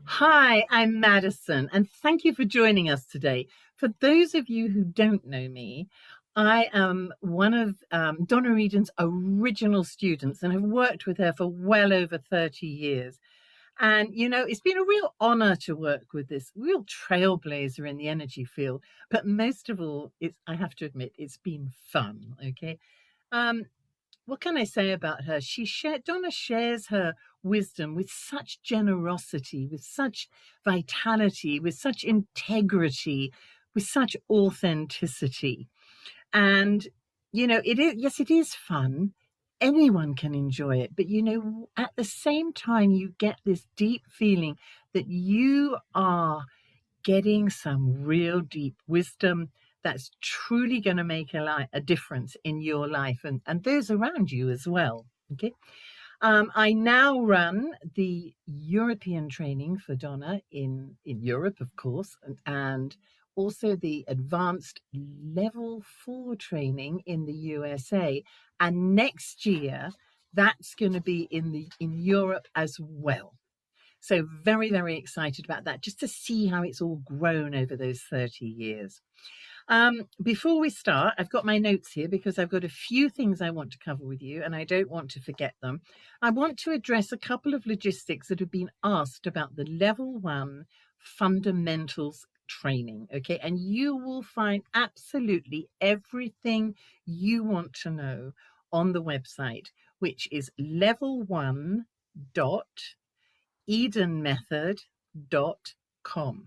Hi, I'm Madison, and thank you for joining us today. For those of you who don't know me, I am one of Donna Eden's original students and have worked with her for well over 30 years. And, it's been a real honor to work with this real trailblazer in the energy field. But most of all, I have to admit, it's been fun. Okay. Um, what can I say about her? Donna shares her wisdom with such generosity, with such vitality, with such integrity, with such authenticity. And it is, yes, it is fun. Anyone can enjoy it, but at the same time, you get this deep feeling that you are getting some real deep wisdom that's truly going to make a difference in your life and those around you as well. Okay. I now run the European training for Donna in Europe, of course, and also the advanced level 4 training in the USA. And next year, that's going to be in Europe as well. So very, very excited about that, just to see how it's all grown over those 30 years. Before we start, I've got my notes here because I've got a few things I want to cover with you and I don't want to forget them. I want to address a couple of logistics that have been asked about the level 1 fundamentals training. Okay. And you will find absolutely everything you want to know on the website, which is level1.edenmethod.com.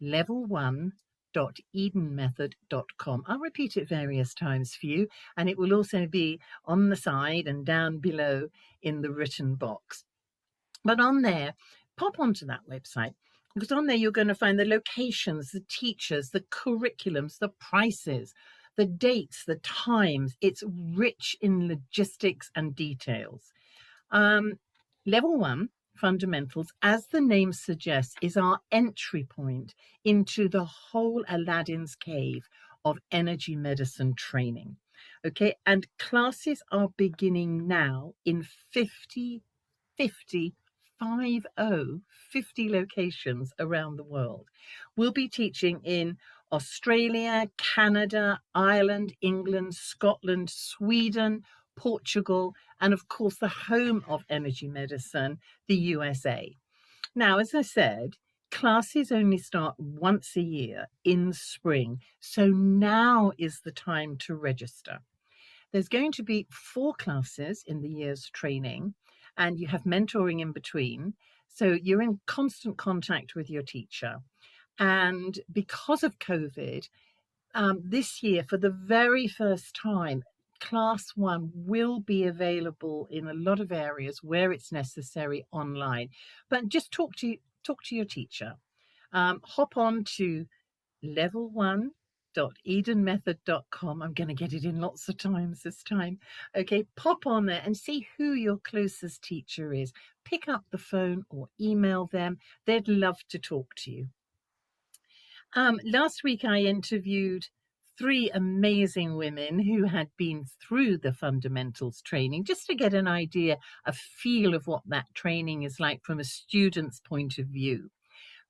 level1.edenmethod.com. I'll repeat it various times for you, and it will also be on the side and down below in the written box. But on there, pop onto that website, because on there you're going to find the locations, the teachers, the curriculums, the prices, the dates, the times. It's rich in logistics and details. Level 1 fundamentals, as the name suggests, is our entry point into the whole Aladdin's cave of energy medicine training. Okay, and classes are beginning now in 50 locations around the world. We'll be teaching in Australia, Canada, Ireland, England, Scotland, Sweden, Portugal, and of course, the home of energy medicine, the USA. Now, as I said, classes only start once a year in spring. So now is the time to register. There's going to be 4 classes in the year's training, and you have mentoring in between. So you're in constant contact with your teacher. And because of COVID, this year, for the very first time, Class 1 will be available in a lot of areas where it's necessary online. But just talk to your teacher. Hop on to level1.edenmethod.com. I'm going to get it in lots of times this time. Okay, pop on there and see who your closest teacher is. Pick up the phone or email them. They'd love to talk to you. Last week, I interviewed 3 amazing women who had been through the fundamentals training, just to get an idea, a feel of what that training is like from a student's point of view.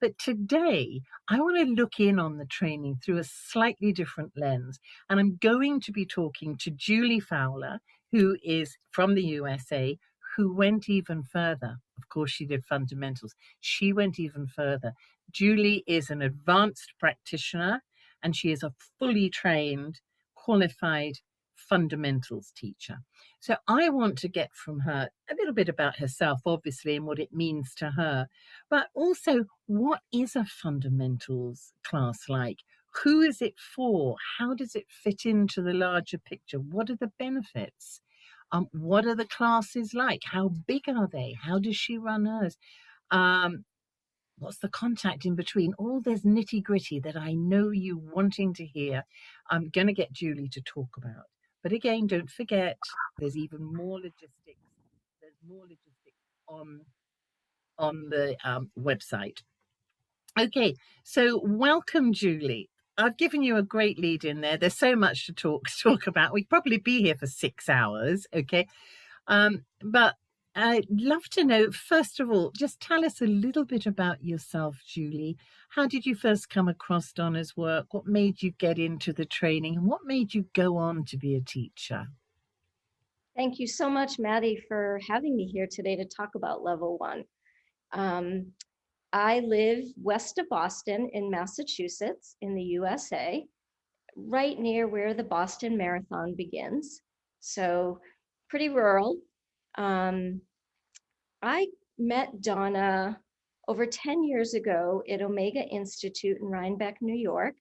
But today, I want to look in on the training through a slightly different lens. And I'm going to be talking to Julie Fowler, who is from the USA, who went even further. Of course, she did fundamentals. She went even further. Julie is an advanced practitioner, and she is a fully trained, qualified fundamentals teacher. So I want to get from her a little bit about herself, obviously, and what it means to her, but also what is a fundamentals class like? Who is it for? How does it fit into the larger picture? What are the benefits? What are the classes like? How big are they? How does she run hers? What's the contact in between? All this nitty gritty that I know you wanting to hear, I'm going to get Julie to talk about. But again, don't forget, there's even more logistics. There's more logistics on the website. Okay, so welcome, Julie. I've given you a great lead in there. There's so much to talk about. We'd probably be here for 6 hours. Okay, but I'd love to know, first of all, just tell us a little bit about yourself, Julie. How did you first come across Donna's work? What made you get into the training? And what made you go on to be a teacher? Thank you so much, Maddie, for having me here today to talk about level one. Um, I live west of Boston in Massachusetts in the USA, right near where the Boston Marathon begins. So pretty rural. Um, I met Donna over 10 years ago at Omega Institute in Rhinebeck, New York,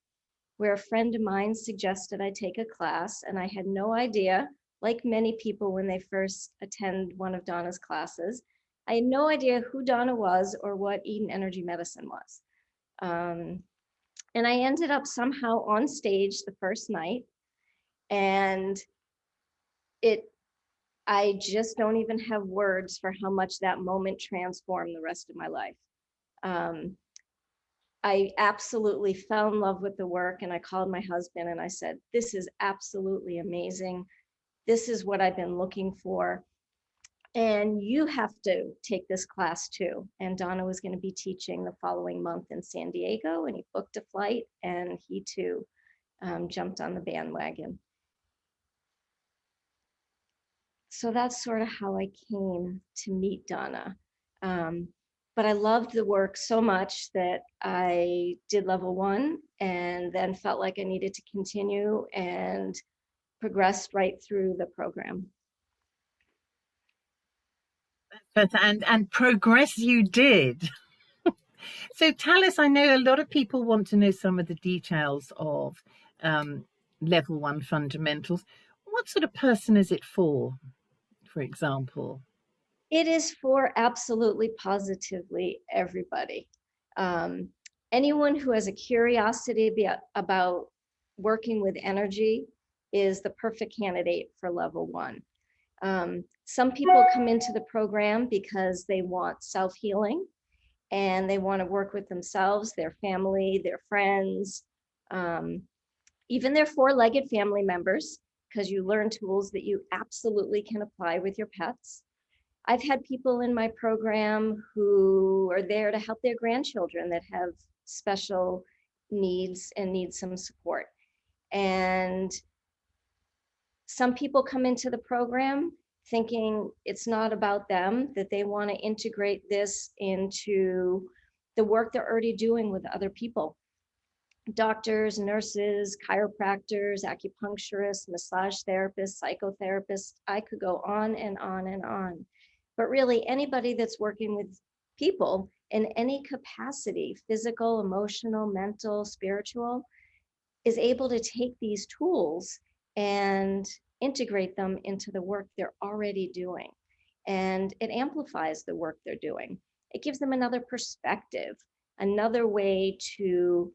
where a friend of mine suggested I take a class, and I had no idea, like many people when they first attend one of Donna's classes, I had no idea who Donna was or what Eden Energy Medicine was. Um, and I ended up somehow on stage the first night, and it I just don't even have words for how much that moment transformed the rest of my life. Um, I absolutely fell in love with the work, and I called my husband and I said, "This is absolutely amazing. This is what I've been looking for. And you have to take this class too." And Donna was going to be teaching the following month in San Diego, and he booked a flight, and he too jumped on the bandwagon. So that's sort of how I came to meet Donna. Um, but I loved the work so much that I did level one and then felt like I needed to continue and progressed right through the program. And progress you did. So tell us, I know a lot of people want to know some of the details of um, level one fundamentals. What sort of person is it for example? It is for absolutely positively everybody. Um, Anyone who has a curiosity about working with energy is the perfect candidate for level one. Some people come into the program because they want self-healing and they want to work with themselves, their family, their friends, um, even their four-legged family members, because you learn tools that you absolutely can apply with your pets. I've had people in my program who are there to help their grandchildren that have special needs and need some support. And some people come into the program thinking it's not about them, that they want to integrate this into the work they're already doing with other people. Doctors, nurses, chiropractors, acupuncturists, massage therapists, psychotherapists. I could go on and on and on. But really, anybody that's working with people in any capacity, physical, emotional, mental, spiritual, is able to take these tools and integrate them into the work they're already doing. And it amplifies the work they're doing. It gives them another perspective, another way to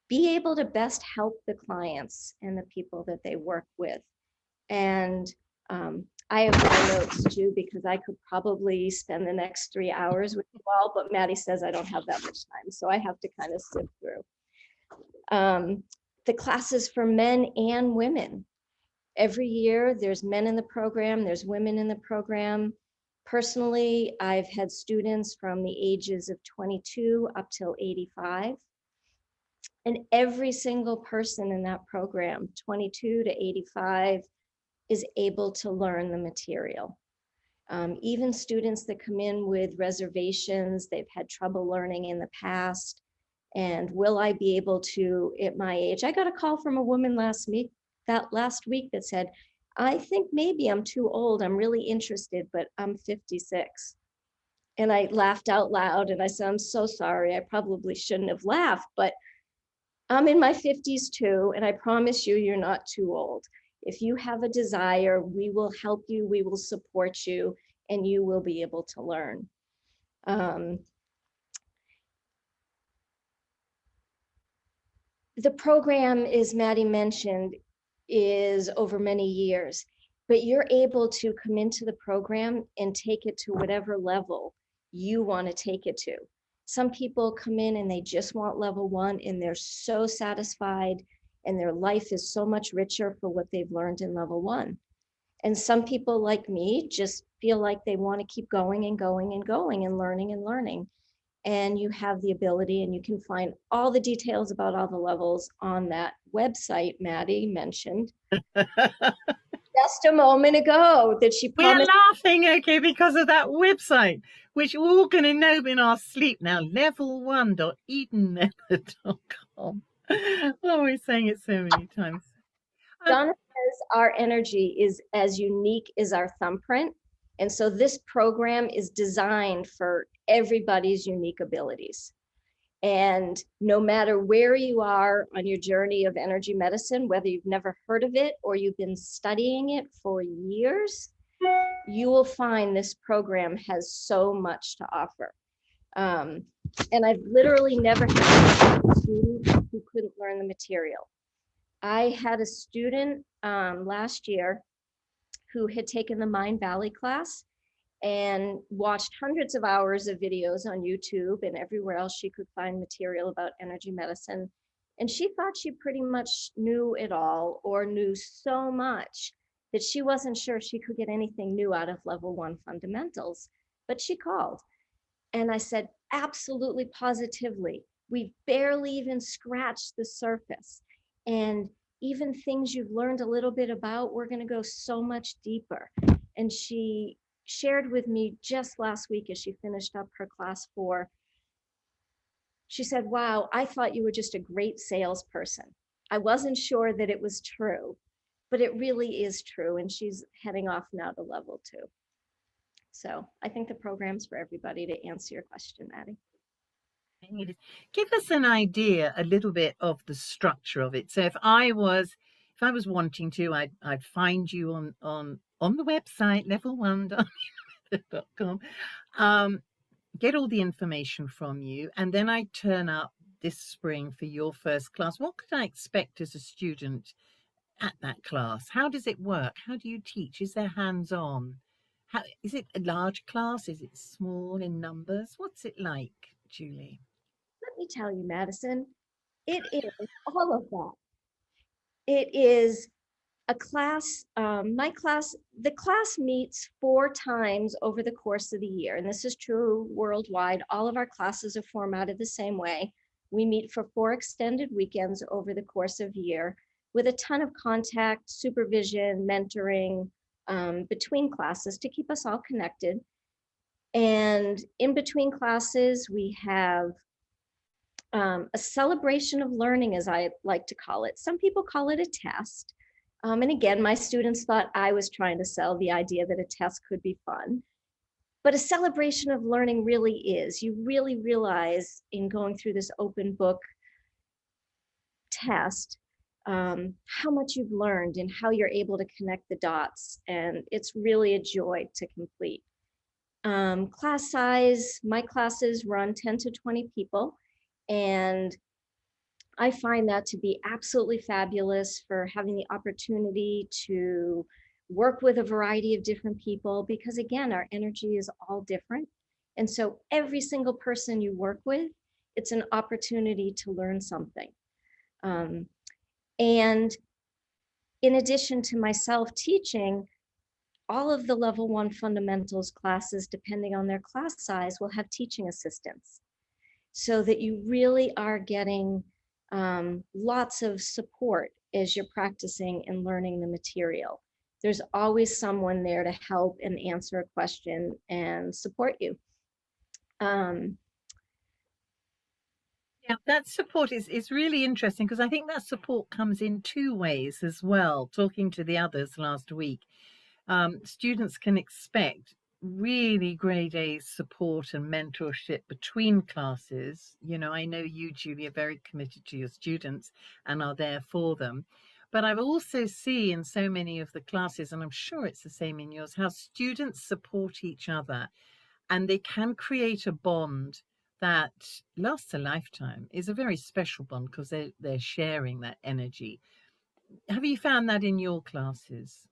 be able to best help the clients and the people that they work with. And I have my notes too, because I could probably spend the next 3 hours with you all, but Maddie says I don't have that much time. So I have to kind of sift through. The classes for men and women. Every year there's men in the program, there's women in the program. Personally, I've had students from the ages of 22 up till 85. And every single person in that program, 22 to 85, is able to learn the material. Even students that come in with reservations, they've had trouble learning in the past. And will I be able to at my age? I got a call from a woman last week that said, "I think maybe I'm too old. I'm really interested, but I'm 56." And I laughed out loud and I said, "I'm so sorry. I probably shouldn't have laughed, but I'm in my 50s too, and I promise you, you're not too old. If you have a desire, we will help you, we will support you, and you will be able to learn." Um, the program, as Maddie mentioned, is over many years, but you're able to come into the program and take it to whatever level you want to take it to. Some people come in and they just want level one and they're so satisfied and their life is so much richer for what they've learned in level one. And some people like me just feel like they want to keep going and going and going and learning and learning. And you have the ability, and you can find all the details about all the levels on that website Maddie mentioned just a moment ago that she We are promised. laughing, okay, because of that website, which we're all going to know in our sleep now, level1.edenmethod.com. Oh, we're saying it so many times. Um, Donna says our energy is as unique as our thumbprint. And so this program is designed for everybody's unique abilities. And no matter where you are on your journey of energy medicine, whether you've never heard of it or you've been studying it for years, you will find this program has so much to offer. And I've literally never had a student who couldn't learn the material. I had a student last year who had taken the Mind Valley class and watched hundreds of hours of videos on YouTube and everywhere else she could find material about energy medicine. And she thought she pretty much knew it all, or knew so much that she wasn't sure she could get anything new out of level 1 fundamentals. But she called and I said, absolutely, positively. We barely even scratched the surface. And even things you've learned a little bit about, we're going to go so much deeper. And she shared with me just last week as she finished up her class 4. She said, wow, I thought you were just a great salesperson. I wasn't sure that it was true, but it really is true. And she's heading off now to level 2. So I think the program's for everybody, to answer your question, Maddie. Give us an idea a little bit of the structure of it. So if I was wanting to, I'd find you on the website level1.com, get all the information from you, and then I turn up this spring for your first class. What could I expect as a student at that class? How does it work? How do you teach? Is there hands-on? How is it, a large class? Is it small in numbers? What's it like, Julie? Let me tell you, Madison, it is all of that. It is a class, the class meets 4 times over the course of the year. And this is true worldwide. All of our classes are formatted the same way. We meet for 4 extended weekends over the course of the year with a ton of contact, supervision, mentoring between classes to keep us all connected. And in between classes, we have a celebration of learning, as I like to call it. Some people call it a test. And again, my students thought I was trying to sell the idea that a test could be fun. But a celebration of learning really is. You really realize in going through this open book test how much you've learned and how you're able to connect the dots. And it's really a joy to complete. Class size, my classes run 10 to 20 people. And I find that to be absolutely fabulous for having the opportunity to work with a variety of different people, because again, our energy is all different. And so every single person you work with, it's an opportunity to learn something. And in addition to myself teaching, all of the level 1 fundamentals classes, depending on their class size, will have teaching assistants, so that you really are getting lots of support as you're practicing and learning the material. There's always someone there to help and answer a question and support you. Yeah, that support is really interesting, because I think that support comes in 2 ways as well. Talking to the others last week, students can expect really grade A support and mentorship between classes. I know you, Julie, are very committed to your students and are there for them. But I've also seen in so many of the classes, and I'm sure it's the same in yours, how students support each other, and they can create a bond that lasts a lifetime. Is a very special bond because they're sharing that energy. Have you found that in your classes?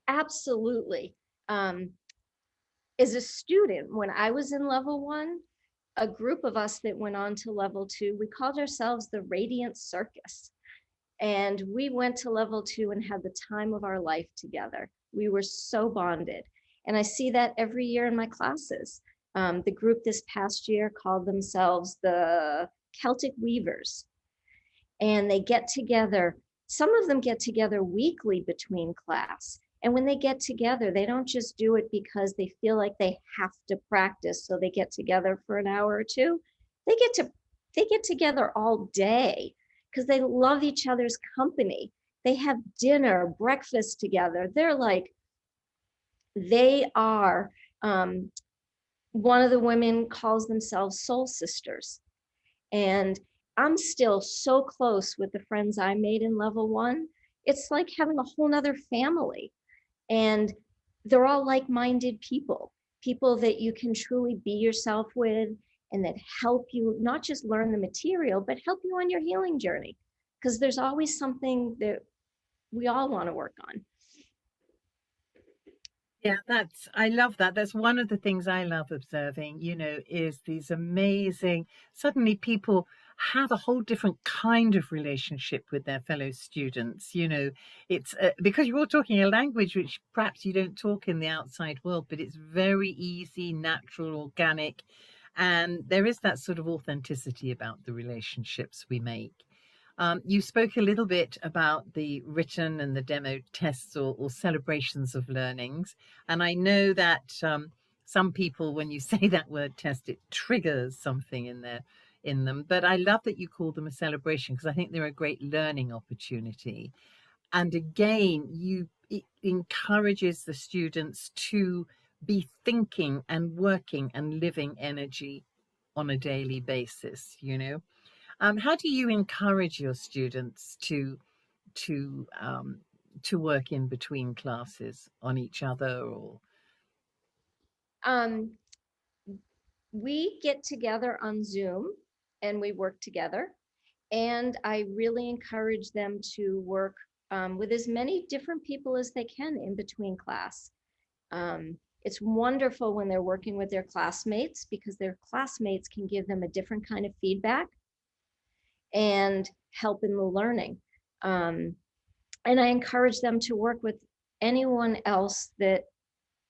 Absolutely. As a student, when I was in level 1, a group of us that went on to level 2, we called ourselves the Radiant Circus. And we went to level 2 and had the time of our life together. We were so bonded. And I see that every year in my classes. The group this past year called themselves the Celtic Weavers, and they get together. Some of them get together weekly between class. And when they get together, they don't just do it because they feel like they have to practice. So they get together for an hour or two. They get to they get together all day because they love each other's company. They have dinner, breakfast together. They are, one of the women calls themselves soul sisters. And I'm still so close with the friends I made in level one. It's like having a whole nother family. And they're all like-minded people, people that you can truly be yourself with and that help you not just learn the material, but help you on your healing journey. Because there's always something that we all want to work on. Yeah, I love that. That's one of the things I love observing, is these amazing, suddenly people have a whole different kind of relationship with their fellow students. It's because you're all talking a language which perhaps you don't talk in the outside world, but it's very easy, natural, organic. And there is that sort of authenticity about the relationships we make. You spoke a little bit about the written and the demo tests or celebrations of learnings. And I know that some people, when you say that word test, it triggers something in them. But I love that you call them a celebration because I think they're a great learning opportunity. And again, it encourages the students to be thinking and working and living energy on a daily basis. How do you encourage your students to um, to work in between classes on each other or Um, we get together on Zoom and we work together. And I really encourage them to work with as many different people as they can in between class. It's wonderful when they're working with their classmates because their classmates can give them a different kind of feedback and help in the learning. And I encourage them to work with anyone else that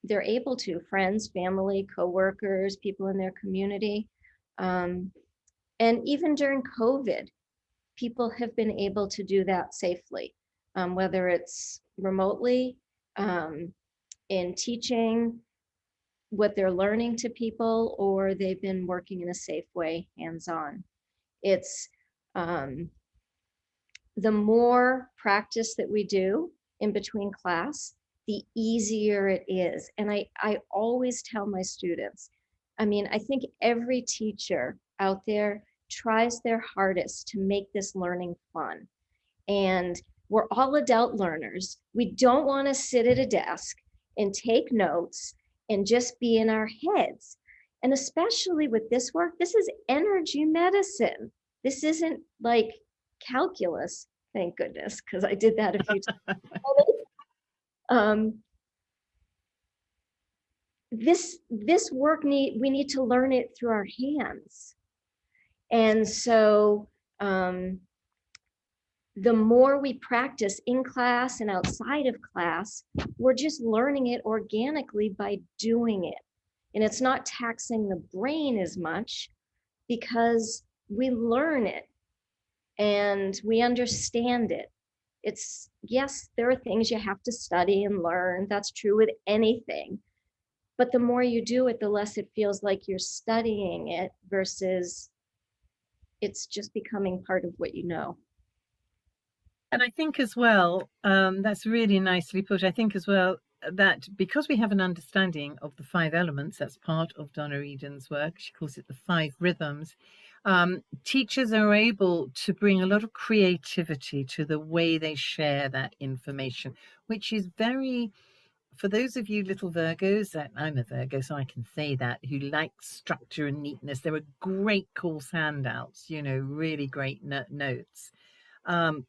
they're able to, friends, family, coworkers, people in their community. Um, and even during COVID, people have been able to do that safely, whether it's remotely, in teaching what they're learning to people, or they've been working in a safe way, hands-on. It's the more practice that we do in between class, the easier it is. And I always tell my students, I mean, I think every teacher out there tries their hardest to make this learning fun. And we're all adult learners. We don't want to sit at a desk and take notes and just be in our heads. And especially with this work, this is energy medicine. This isn't like calculus, thank goodness, because I did that a few times. Um, this work we need to learn it through our hands. And so the more we practice in class and outside of class, we're just learning it organically by doing it. And it's not taxing the brain as much because we learn it and we understand it. It's, yes, there are things you have to study and learn. That's true with anything. But the more you do it, the less it feels like you're studying it versus it's just becoming part of what you know. and I think as well, that's really nicely put. I think as well that because we have an understanding of the five elements, that's part of Donna Eden's work. She calls it the five rhythms. Teachers are able to bring a lot of creativity to the way they share that information, which is very, for those of you little Virgos, I'm a Virgo, so I can say that, who like structure and neatness, there are great course handouts, really great notes. Um,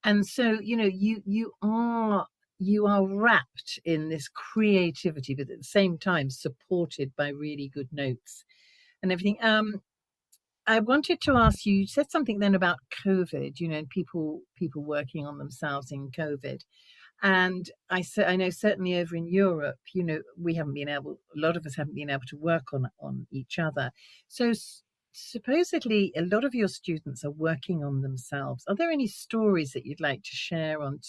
and so you are wrapped in this creativity, but at the same time supported by really good notes and everything. I wanted to ask you, said something then about COVID, people working on themselves in COVID. And I know certainly over in Europe, we haven't been able, a lot of us haven't been able to work on each other. So supposedly a lot of your students are working on themselves. Are there any stories that you'd like to share on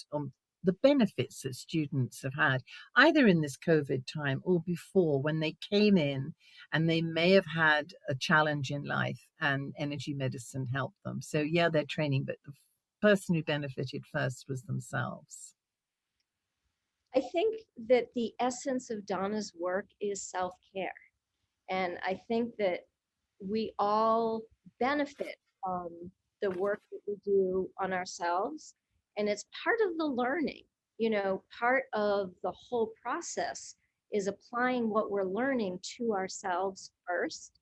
the benefits that students have had, either in this COVID time or before, when they came in and they may have had a challenge in life and energy medicine helped them? So yeah, they're training, but the person who benefited first was themselves. I think that the essence of Donna's work is self-care. And I think that we all benefit from the work that we do on ourselves. And it's part of the learning, part of the whole process is applying what we're learning to ourselves first.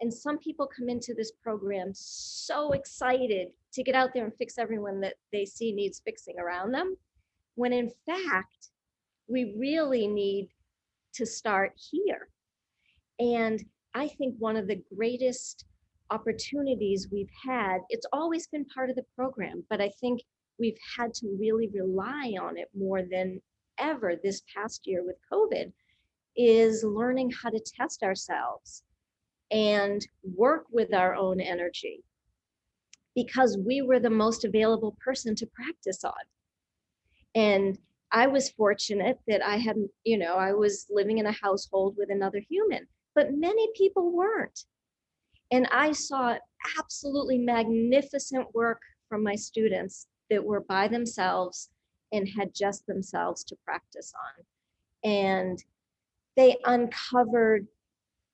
And some people come into this program so excited to get out there and fix everyone that they see needs fixing around them, when in fact, we really need to start here. And I think one of the greatest opportunities we've had, it's always been part of the program, but I think we've had to really rely on it more than ever this past year with COVID, is learning how to test ourselves and work with our own energy, because we were the most available person to practice on. And I was fortunate that I hadn't, I was living in a household with another human, but many people weren't. And I saw absolutely magnificent work from my students that were by themselves and had just themselves to practice on. And they uncovered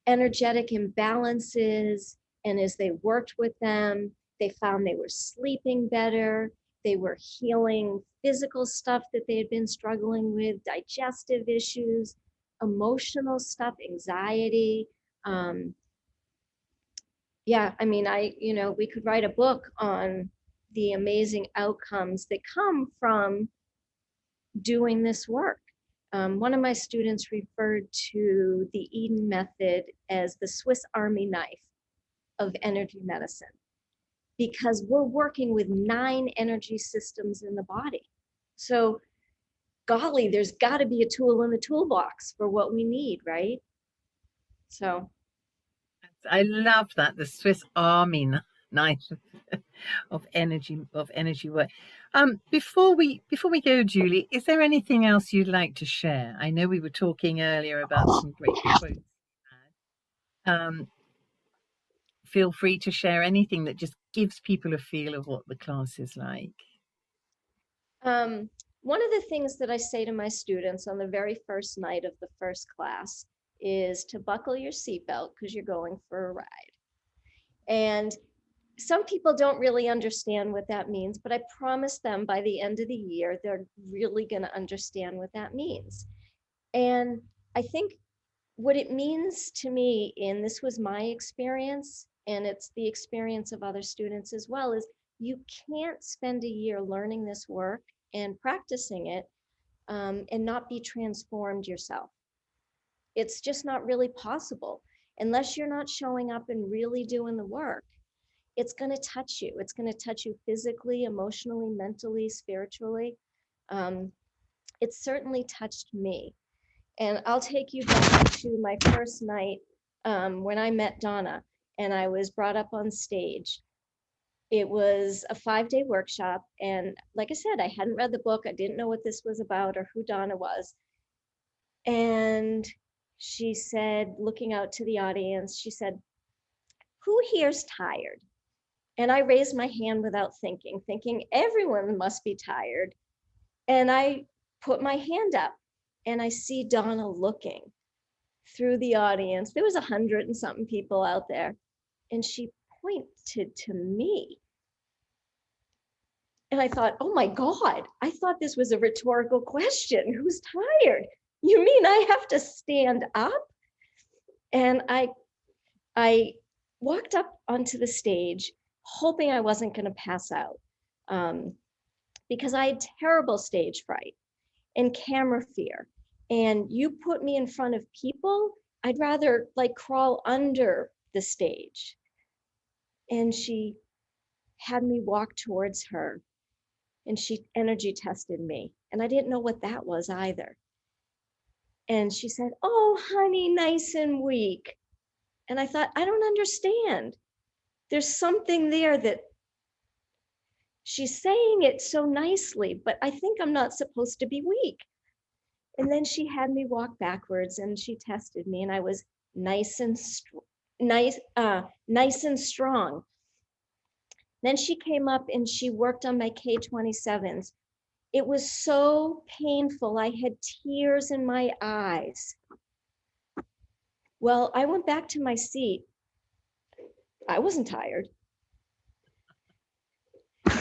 energetic imbalances. And as they worked with them, they found they were sleeping better. They were healing physical stuff that they had been struggling with, digestive issues, emotional stuff, anxiety. Yeah, I mean, we could write a book on the amazing outcomes that come from doing this work. One of my students referred to the Eden method as the Swiss Army knife of energy medicine, because we're working with 9 energy systems in the body. So, golly, there's got to be a tool in the toolbox for what we need, right? So, I love that, the Swiss Army knife of energy work. Before we go, Julie, is there anything else you'd like to share? I know we were talking earlier about some great quotes. Um, Feel free to share anything that just gives people a feel of what the class is like. um, one of the things that I say to my students on the very first night of the first class is to buckle your seatbelt because you're going for a ride. And some people don't really understand what that means, but I promise them by the end of the year, they're really going to understand what that means. And I think what it means to me, and this was my experience, and it's the experience of other students as well, is you can't spend a year learning this work and practicing it and not be transformed yourself. It's just not really possible unless you're not showing up and really doing the work. It's going to touch you. It's going to touch you physically, emotionally, mentally, spiritually. Um, it certainly touched me. And I'll take you back to my first night when I met Donna and I was brought up on stage. It was a 5-day workshop. And like I said, I hadn't read the book. I didn't know what this was about or who Donna was. And she said, looking out to the audience, she said, "Who here's tired?" And I raised my hand without thinking everyone must be tired. And I put my hand up and I see Donna looking through the audience. There was 100 and something people out there. And she pointed to me. And I thought, oh my God, I thought this was a rhetorical question. Who's tired? You mean I have to stand up? And I walked up onto the stage hoping I wasn't going to pass out because I had terrible stage fright and camera fear. And you put me in front of people, I'd rather like crawl under the stage. And she had me walk towards her and she energy tested me. And I didn't know what that was either. And she said, "Oh, honey, nice and weak." And I thought, I don't understand. There's something there that she's saying it so nicely, but I think I'm not supposed to be weak. And then she had me walk backwards and she tested me and I was nice and nice and strong. Then she came up and she worked on my K27s. It was so painful. I had tears in my eyes. Well, I went back to my seat. I wasn't tired.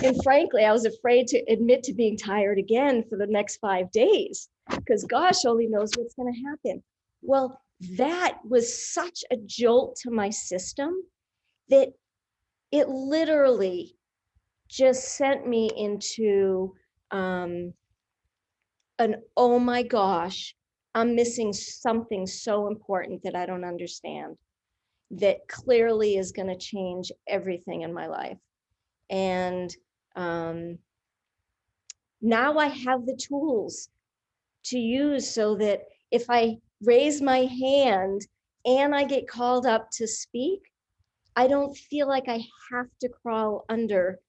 And frankly, I was afraid to admit to being tired again for the next 5 days because gosh only knows what's going to happen. Well, that was such a jolt to my system that it literally just sent me into an oh my gosh, I'm missing something so important that I don't understand that clearly is going to change everything in my life. And now I have the tools to use so that if I raise my hand and I get called up to speak, I don't feel like I have to crawl under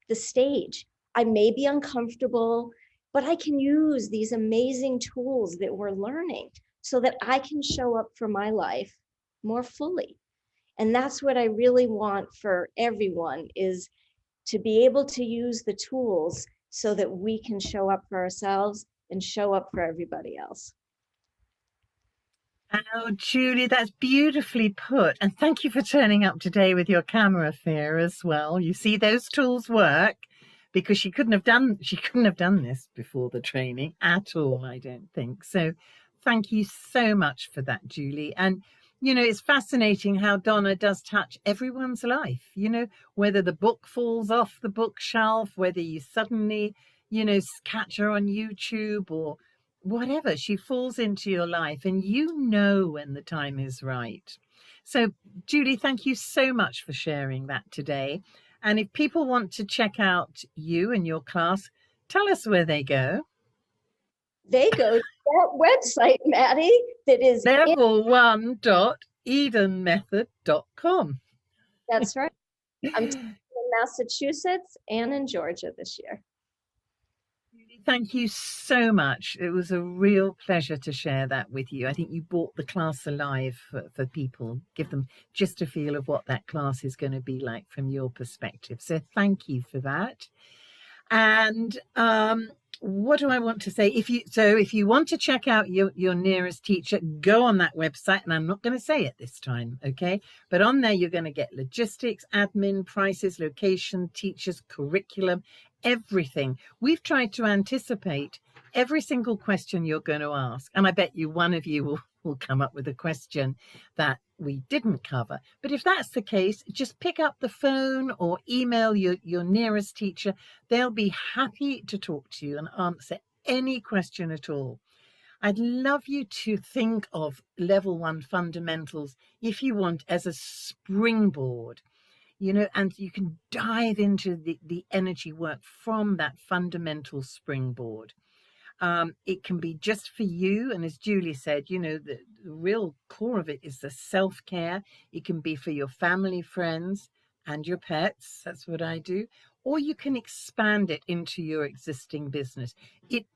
the stage. I may be uncomfortable, but I can use these amazing tools that we're learning so that I can show up for my life more fully. And that's what I really want for everyone, is to be able to use the tools so that we can show up for ourselves and show up for everybody else. Oh, Julie, that's beautifully put. And thank you for turning up today with your camera fear as well. You see, those tools work because she couldn't have done this before the training at all, I don't think. So thank you so much for that, Julie. And it's fascinating how Donna does touch everyone's life, whether the book falls off the bookshelf, whether you suddenly, catch her on YouTube or whatever, she falls into your life and when the time is right. So, Julie, thank you so much for sharing that today. And if people want to check out you and your class, tell us where they go. They go to that website, Maddie, that is level1.edenmethod.com. That's right. I'm in Massachusetts and in Georgia this year. Thank you so much. It was a real pleasure to share that with you. I think you brought the class alive for people, give them just a feel of what that class is going to be like from your perspective. So thank you for that. And what do I want to say? If you want to check out your nearest teacher, go on that website, and I'm not going to say it this time, okay? But on there, you're going to get logistics, admin, prices, location, teachers, curriculum, everything. We've tried to anticipate every single question you're going to ask. And I bet you one of you will come up with a question that we didn't cover. But if that's the case, just pick up the phone or email your nearest teacher. They'll be happy to talk to you and answer any question at all. I'd love you to think of level 1 fundamentals, if you want, as a springboard, and you can dive into the energy work from that fundamental springboard. It can be just for you. And as Julie said, the real core of it is the self-care. It can be for your family, friends, and your pets. That's what I do. Or you can expand it into your existing business. It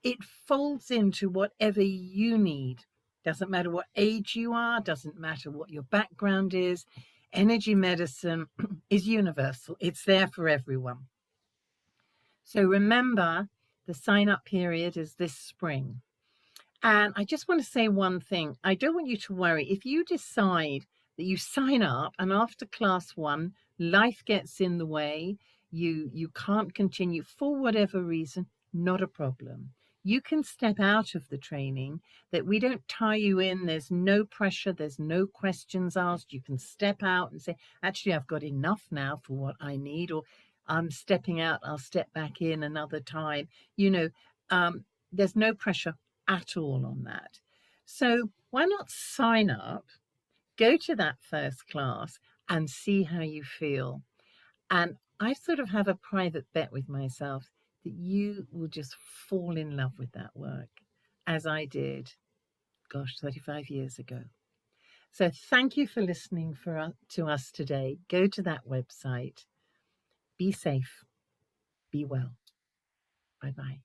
folds into whatever you need. Doesn't matter what age you are, doesn't matter what your background is. Energy medicine is universal. It's there for everyone. So remember, the sign-up period is this spring. And I just want to say one thing. I don't want you to worry. If you decide that you sign up and after class 1, life gets in the way, you can't continue for whatever reason, not a problem. You can step out of the training, that we don't tie you in. There's no pressure. There's no questions asked. You can step out and say, actually, I've got enough now for what I need, or I'm stepping out, I'll step back in another time. There's no pressure at all on that. So why not sign up, go to that first class and see how you feel? And I sort of have a private bet with myself. that you will just fall in love with that work, as I did, gosh, 35 years ago. So thank you for listening to us today. Go to that website. Be safe. Be well. Bye-bye.